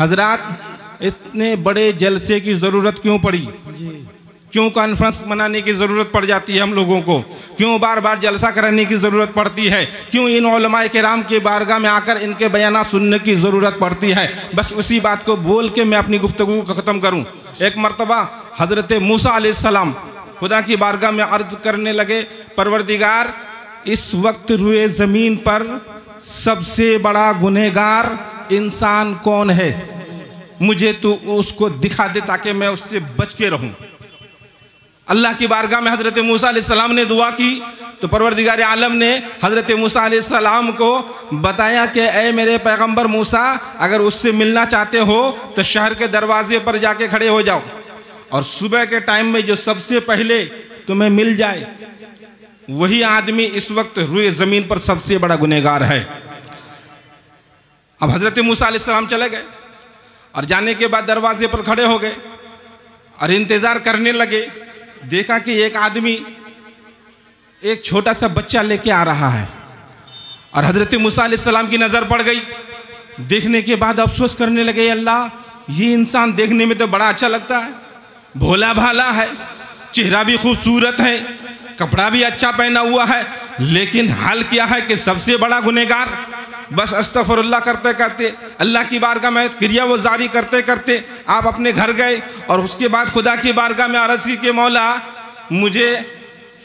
हजरात इतने बड़े जलसे की ज़रूरत क्यों पड़ी? क्यों कॉन्फ्रेंस मनाने की ज़रूरत पड़ जाती है हम लोगों को? क्यों बार बार जलसा कराने की ज़रूरत पड़ती है? क्यों इन उलमाए किराम के बारगाह में आकर इनके बयाना सुनने की ज़रूरत पड़ती है? बस उसी बात को बोल के मैं अपनी गुफ्तगू को ख़त्म करूँ। एक मरतबा हज़रत मूसा अलैहिस्सलाम खुदा की बारगाह में अर्ज़ करने लगे, परवरदिगार इस वक्त रुए ज़मीन पर सबसे बड़ा गुनहगार इंसान कौन है? मुझे तो उसको दिखा दे ताकि मैं उससे बच के रहूं। अल्लाह की बारगाह में हज़रत मूसा अलैहिस्सलाम ने दुआ की तो परवरदिगार आलम ने हज़रत मूसा अलैहिस्सलाम को बताया कि ऐ मेरे पैगंबर मूसा, अगर उससे मिलना चाहते हो तो शहर के दरवाजे पर जाके खड़े हो जाओ और सुबह के टाइम में जो सबसे पहले तुम्हें मिल जाए वही आदमी इस वक्त रुए ज़मीन पर सबसे बड़ा गुनहगार है। अब हज़रत मूसा अलैहिस्सलाम चले गए और जाने के बाद दरवाजे पर खड़े हो गए और इंतज़ार करने लगे। देखा कि एक आदमी एक छोटा सा बच्चा लेके आ रहा है और हज़रत मूसा अलैहिस्सलाम की नज़र पड़ गई। देखने के बाद अफसोस करने लगे, अल्लाह ये इंसान देखने में तो बड़ा अच्छा लगता है, भोला भाला है, चेहरा भी खूबसूरत है, कपड़ा भी अच्छा पहना हुआ है, लेकिन हाल क्या है कि सबसे बड़ा गुनहगार। बस अस्तगफिरुल्लाह करते करते अल्लाह की बारगाह में क्रिया वो जारी करते करते आप अपने घर गए और उसके बाद खुदा की बारगाह में अर्ज़ की कि मौला मुझे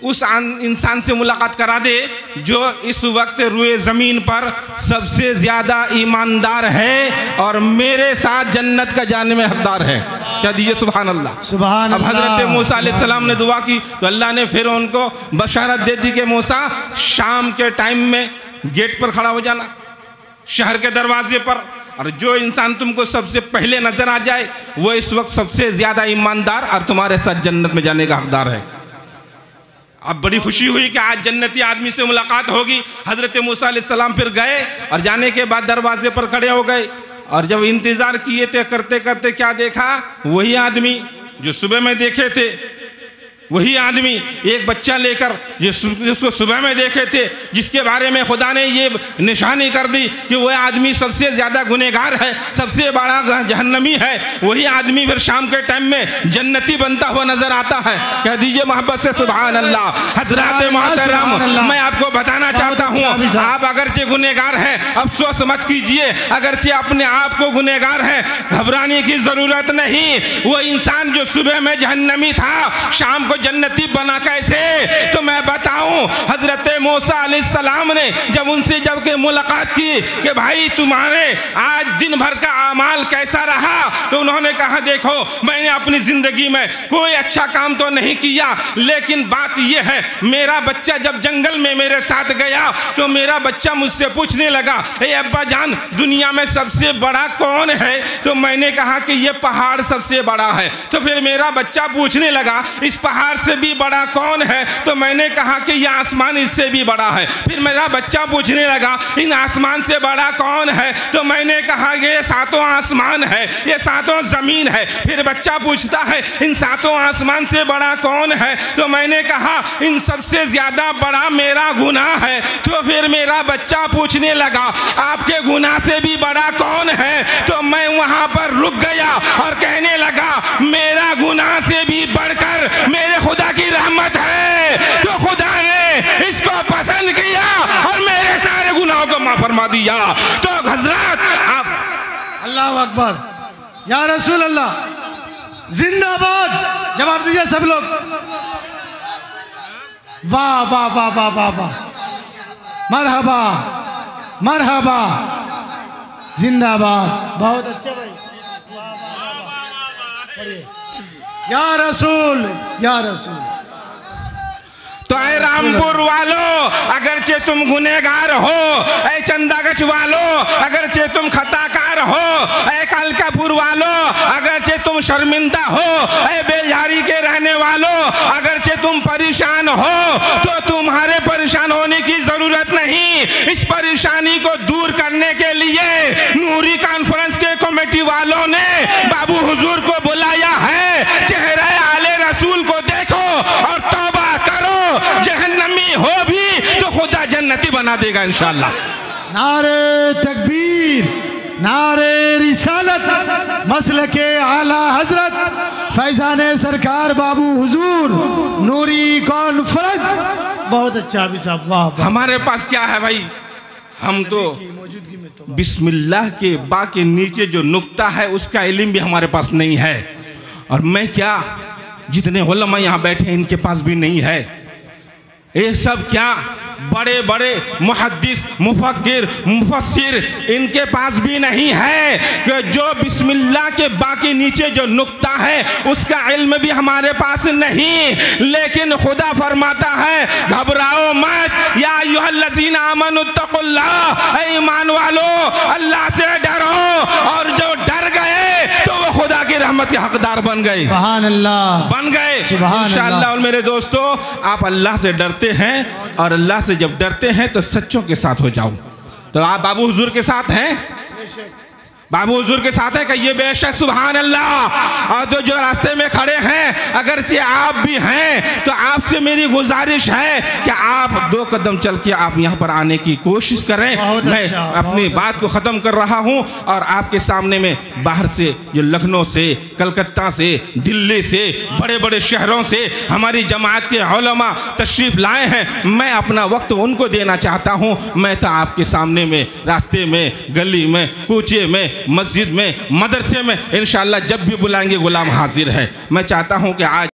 उस इंसान से मुलाकात करा दे जो इस वक्त रुए ज़मीन पर सबसे ज़्यादा ईमानदार है और मेरे साथ जन्नत का जाने में हकदार है। क्या दीजिए सुभान अल्लाह, सुभान अल्लाह। अब हज़रत मूसा अलैहिस्सलाम ने दुआ की तो अल्लाह ने फिर उनको बशारत दे दी कि मूसा शाम के टाइम में गेट पर खड़ा हो जाना, शहर के दरवाजे पर, और जो इंसान तुमको सबसे पहले नजर आ जाए वो इस वक्त सबसे ज्यादा ईमानदार और तुम्हारे साथ जन्नत में जाने का हकदार है। अब बड़ी खुशी हुई कि आज जन्नती आदमी से मुलाकात होगी। हजरत मूसा अलैहिस्सलाम फिर गए और जाने के बाद दरवाजे पर खड़े हो गए और जब इंतजार किए थे करते करते क्या देखा, वही आदमी जो सुबह में देखे थे, वही आदमी एक बच्चा लेकर जिसको सुबह में देखे थे, जिसके बारे में खुदा ने ये निशानी कर दी कि वह आदमी सबसे ज़्यादा गुनहगार है, सबसे बड़ा जहन्नमी है, वही आदमी फिर शाम के टाइम में जन्नती बनता हुआ नजर आता है। कह दीजिए मोहब्बत से सुभान अल्लाह। हजरात मोहतरम, मैं आपको बताना चाहता हूँ, आप अगरचे गुनहगार हैं अफसोस मत कीजिए, अगरचे अपने आप को गुनहगार हैं घबराने की ज़रूरत नहीं। वो इंसान जो सुबह में जहन्नमी था शाम को जन्नती बना कैसे, तो मैं बताऊं, हजरत मूसा अलैहिस्सलाम ने जब उनसे जब के मुलाकात की कि भाई तुम्हारे आज दिन भर का अमाल कैसा रहा, तो उन्होंने कहा देखो मैंने अपनी जिंदगी में कोई अच्छा काम तो नहीं किया, लेकिन बात यह है मेरा बच्चा जब जंगल में मेरे साथ गया तो मेरा बच्चा मुझसे पूछने लगा, ए अब्बा जान दुनिया में सबसे बड़ा कौन है, तो मैंने कहा कि ये पहाड़ सबसे बड़ा है। तो फिर मेरा बच्चा पूछने लगा इस पहाड़ से भी बड़ा कौन है, तो मैंने कहा कि यह आसमान इससे भी बड़ा है। फिर मेरा बच्चा पूछने लगा इन आसमान से बड़ा कौन है, तो मैंने कहा ये सातों आसमान है, ये सातों जमीन है। फिर बच्चा पूछता है इन सातों आसमान से बड़ा कौन है, तो मैंने कहा इन सबसे ज्यादा बड़ा मेरा गुनाह है। तो फिर मेरा बच्चा पूछने लगा आपके गुनाह से भी बड़ा कौन है, तो मैं वहां पर रुक गया और कहने लगा मेरा गुनाह से भी बढ़कर मेरे खुदा की रहमत है, तो खुदा ने इसको पसंद किया और मेरे सारे गुनाहों को माफ फरमा दिया। तो हजरत आप अल्लाह अकबर, या रसूल अल्लाह, जिंदाबाद, जवाब दीजिए सब लोग। वाह वाह वाह वाह वाह वाह, मरहबा मरहबा, जिंदाबाद, बहुत अच्छे भाई, या रसूल या रसूल। तो ऐ रामपुर वालों अगरचे तुम गुनहगार हो, ऐ चंदागढ़ वालों अगरचे तुम खताकार हो, ऐ कालकापुर वालों अगरचे तुम शर्मिंदा हो, ऐ बेलझारी के रहने वालों अगरचे तुम परेशान हो, तो तुम्हारे परेशान होने की जरूरत नहीं। इस परेशानी को दूर करने के लिए नूरी कॉन्फ्रेंस के कमेटी वालों ने बाबू हुजूर को बुलाया है। चेहरा आले रसूल को देखो और तौबा करो, जहन्नमी हो भी तो खुदा जन्नती बना देगा इंशाअल्लाह। नारे तकबीर, नारे रिसालत, मसल के आला हजरत फैजान सरकार बाबू हुजूर नूरी कॉन्फ्रेंस। बहुत अच्छा अभी साहब, वाह वाह। हमारे पास क्या है भाई, हम तो बिस्मिल्लाह के बा के नीचे जो नुक्ता है उसका इल्म भी हमारे पास नहीं है, और मैं क्या जितने उलमा यहाँ बैठे हैं इनके पास भी नहीं है। ये सब क्या बड़े बड़े मुहद्दिस मुफक्किर मुफस्सिर इनके पास भी नहीं है कि जो बिस्मिल्लाह के बाकी नीचे जो नुक्ता है उसका इल्म भी हमारे पास नहीं। लेकिन खुदा फरमाता है घबराओ मत, या अय्युहल्लज़ीना आमनुत्तकुल्लाह, ऐ ईमान वालो अल्लाह से डरो, और जो डर गए तो वो खुदा की रहमत के हकदार बन गए। सुभान अल्लाह, बन गए सुभान इंशाअल्लाह। और मेरे दोस्तों, आप अल्लाह से डरते हैं, और अल्लाह से जब डरते हैं तो सच्चों के साथ हो जाओ। तो आप बाबू हुजूर के साथ हैं, बाबू हुजूर के साथ है, कहिए बेशक सुभान अल्लाह। और जो रास्ते में खड़े हैं अगरचे आप भी हैं, तो आपसे मेरी गुजारिश है कि आप 2 कदम चल के आप यहाँ पर आने की कोशिश करें। मैं अपनी बात को ख़त्म कर रहा हूँ, और आपके सामने में बाहर से जो लखनऊ से, कलकत्ता से, दिल्ली से, बड़े बड़े शहरों से हमारी जमात के उलमा तशरीफ़ लाए हैं, मैं अपना वक्त उनको देना चाहता हूँ। मैं तो आपके सामने में रास्ते में, गली में, कूचे में, मस्जिद में, मदरसे में इंशाअल्लाह जब भी बुलाएंगे गुलाम हाजिर है। मैं चाहता हूं कि आज